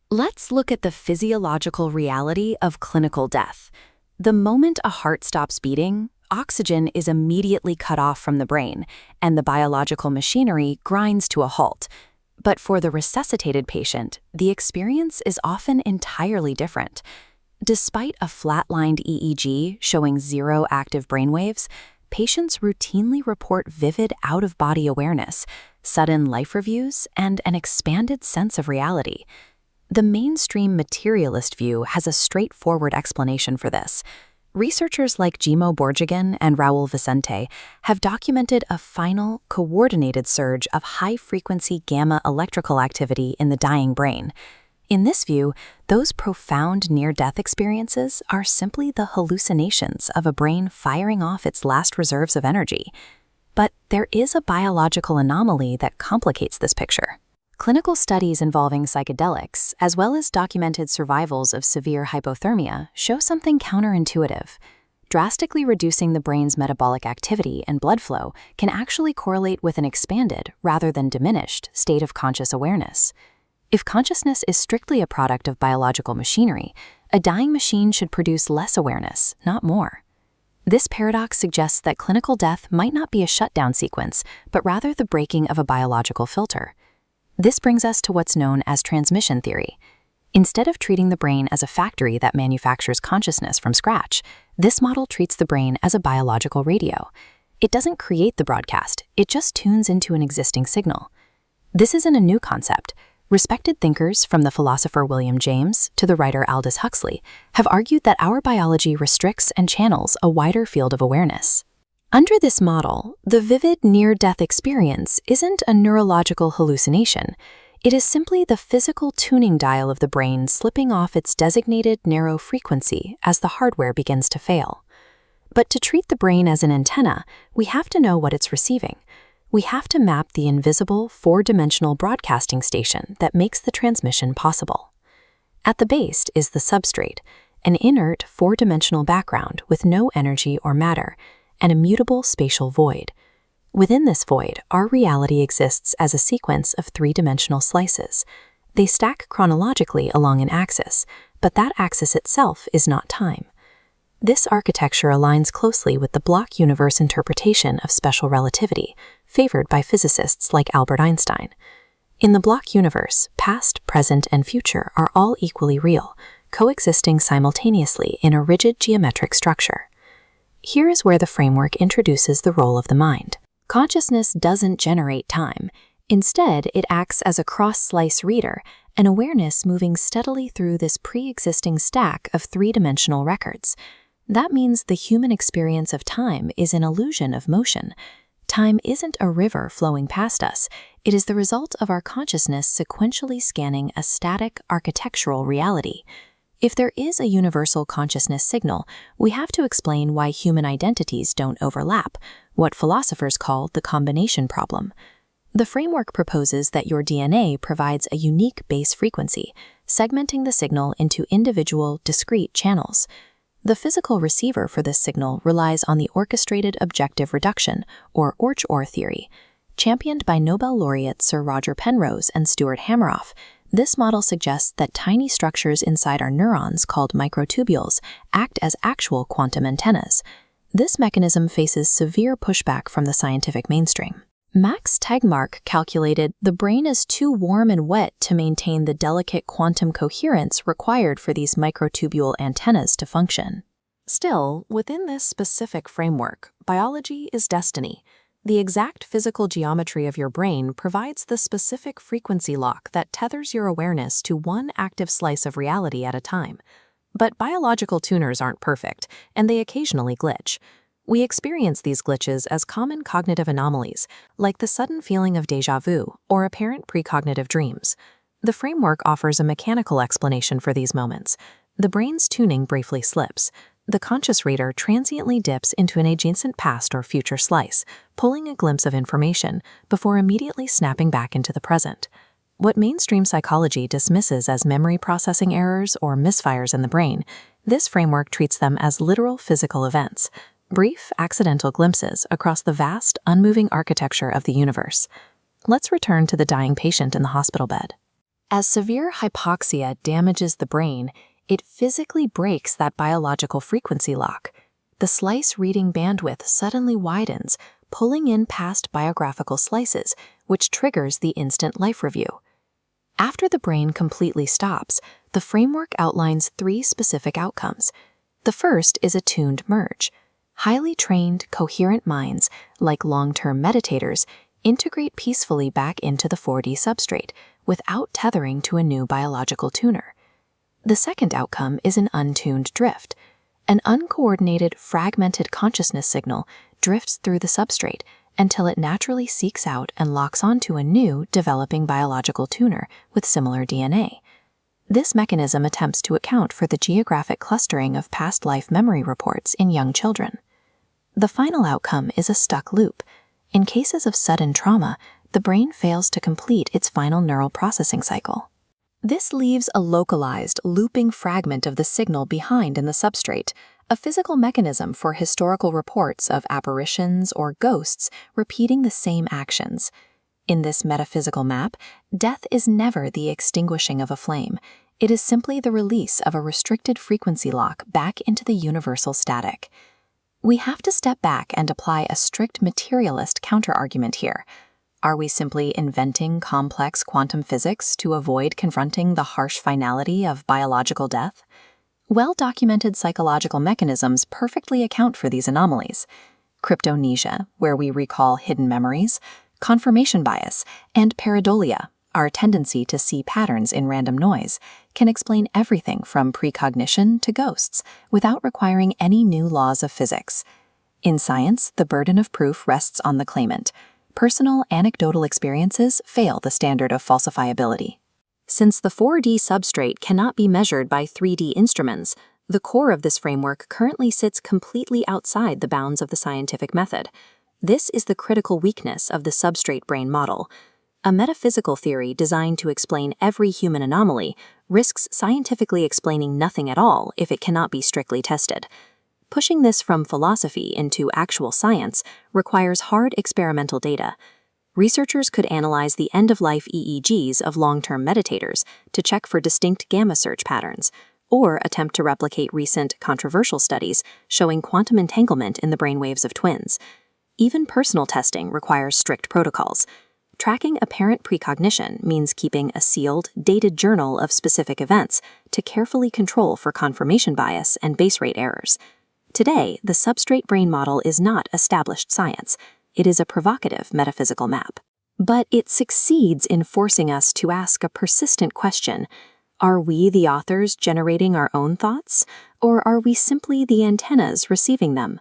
Let's look at the physiological reality of clinical death. The moment a heart stops beating, oxygen is immediately cut off from the brain, and the biological machinery grinds to a halt. But for the resuscitated patient, the experience is often entirely different. Despite a flatlined EEG showing 0 active brainwaves, patients routinely report vivid out-of-body awareness, sudden life reviews, and an expanded sense of reality. The mainstream materialist view has a straightforward explanation for this. Researchers like Gimo Borjagan and Raul Vicente have documented a final, coordinated surge of high-frequency gamma electrical activity in the dying brain. In this view, those profound near-death experiences are simply the hallucinations of a brain firing off its last reserves of energy. But there is a biological anomaly that complicates this picture. Clinical studies involving psychedelics, as well as documented survivals of severe hypothermia, show something counterintuitive. Drastically reducing the brain's metabolic activity and blood flow can actually correlate with an expanded, rather than diminished, state of conscious awareness. If consciousness is strictly a product of biological machinery, a dying machine should produce less awareness, not more. This paradox suggests that clinical death might not be a shutdown sequence, but rather the breaking of a biological filter. This brings us to what's known as transmission theory. Instead of treating the brain as a factory that manufactures consciousness from scratch, this model treats the brain as a biological radio. It doesn't create the broadcast, it just tunes into an existing signal. This isn't a new concept. Respected thinkers, from the philosopher William James to the writer Aldous Huxley, have argued that our biology restricts and channels a wider field of awareness. Under this model, the vivid near-death experience isn't a neurological hallucination. It is simply the physical tuning dial of the brain slipping off its designated narrow frequency as the hardware begins to fail. But to treat the brain as an antenna, we have to know what it's receiving. We have to map the invisible, four-dimensional broadcasting station that makes the transmission possible. At the base is the substrate, an inert, four-dimensional background with no energy or matter, an immutable spatial void. Within this void, our reality exists as a sequence of three-dimensional slices. They stack chronologically along an axis, but that axis itself is not time. This architecture aligns closely with the block universe interpretation of special relativity, favored by physicists like Albert Einstein. In the block universe, past, present, and future are all equally real, coexisting simultaneously in a rigid geometric structure. Here is where the framework introduces the role of the mind. Consciousness doesn't generate time. Instead, it acts as a cross-slice reader, an awareness moving steadily through this pre-existing stack of three-dimensional records. That means the human experience of time is an illusion of motion. Time isn't a river flowing past us. It is the result of our consciousness sequentially scanning a static architectural reality. If there is a universal consciousness signal, we have to explain why human identities don't overlap, what philosophers call the combination problem. The framework proposes that your DNA provides a unique base frequency, segmenting the signal into individual, discrete channels. The physical receiver for this signal relies on the orchestrated objective reduction, or OR theory. Championed by Nobel laureates Sir Roger Penrose and Stuart Hameroff, this model suggests that tiny structures inside our neurons, called microtubules, act as actual quantum antennas. This mechanism faces severe pushback from the scientific mainstream. Max Tegmark calculated the brain is too warm and wet to maintain the delicate quantum coherence required for these microtubule antennas to function. Still, within this specific framework, biology is destiny. The exact physical geometry of your brain provides the specific frequency lock that tethers your awareness to one active slice of reality at a time. But biological tuners aren't perfect, and they occasionally glitch. We experience these glitches as common cognitive anomalies, like the sudden feeling of déjà vu or apparent precognitive dreams. The framework offers a mechanical explanation for these moments. The brain's tuning briefly slips. The conscious reader transiently dips into an adjacent past or future slice, pulling a glimpse of information before immediately snapping back into the present. What mainstream psychology dismisses as memory processing errors or misfires in the brain, this framework treats them as literal physical events, brief, accidental glimpses across the vast, unmoving architecture of the universe. Let's return to the dying patient in the hospital bed. As severe hypoxia damages the brain, it physically breaks that biological frequency lock. The slice reading bandwidth suddenly widens, pulling in past biographical slices, which triggers the instant life review. After the brain completely stops, the framework outlines 3 specific outcomes. The first is a tuned merge. Highly trained, coherent minds, like long-term meditators, integrate peacefully back into the 4D substrate without tethering to a new biological tuner. The second outcome is an untuned drift. An uncoordinated, fragmented consciousness signal drifts through the substrate until it naturally seeks out and locks onto a new, developing biological tuner with similar DNA. This mechanism attempts to account for the geographic clustering of past life memory reports in young children. The final outcome is a stuck loop. In cases of sudden trauma, the brain fails to complete its final neural processing cycle. This leaves a localized, looping fragment of the signal behind in the substrate, a physical mechanism for historical reports of apparitions or ghosts repeating the same actions. In this metaphysical map, death is never the extinguishing of a flame. It is simply the release of a restricted frequency lock back into the universal static. We have to step back and apply a strict materialist counterargument here. Are we simply inventing complex quantum physics to avoid confronting the harsh finality of biological death? Well-documented psychological mechanisms perfectly account for these anomalies. Cryptomnesia, where we recall hidden memories, confirmation bias, and pareidolia, our tendency to see patterns in random noise, can explain everything from precognition to ghosts without requiring any new laws of physics. In science, the burden of proof rests on the claimant. Personal anecdotal experiences fail the standard of falsifiability. Since the 4D substrate cannot be measured by 3D instruments, the core of this framework currently sits completely outside the bounds of the scientific method. This is the critical weakness of the substrate brain model. A metaphysical theory designed to explain every human anomaly risks scientifically explaining nothing at all if it cannot be strictly tested. Pushing this from philosophy into actual science requires hard experimental data. Researchers could analyze the end-of-life EEGs of long-term meditators to check for distinct gamma search patterns, or attempt to replicate recent controversial studies showing quantum entanglement in the brainwaves of twins. Even personal testing requires strict protocols. Tracking apparent precognition means keeping a sealed, dated journal of specific events to carefully control for confirmation bias and base rate errors. Today, the substrate brain model is not established science. It is a provocative metaphysical map. But it succeeds in forcing us to ask a persistent question. Are we the authors generating our own thoughts, or are we simply the antennas receiving them?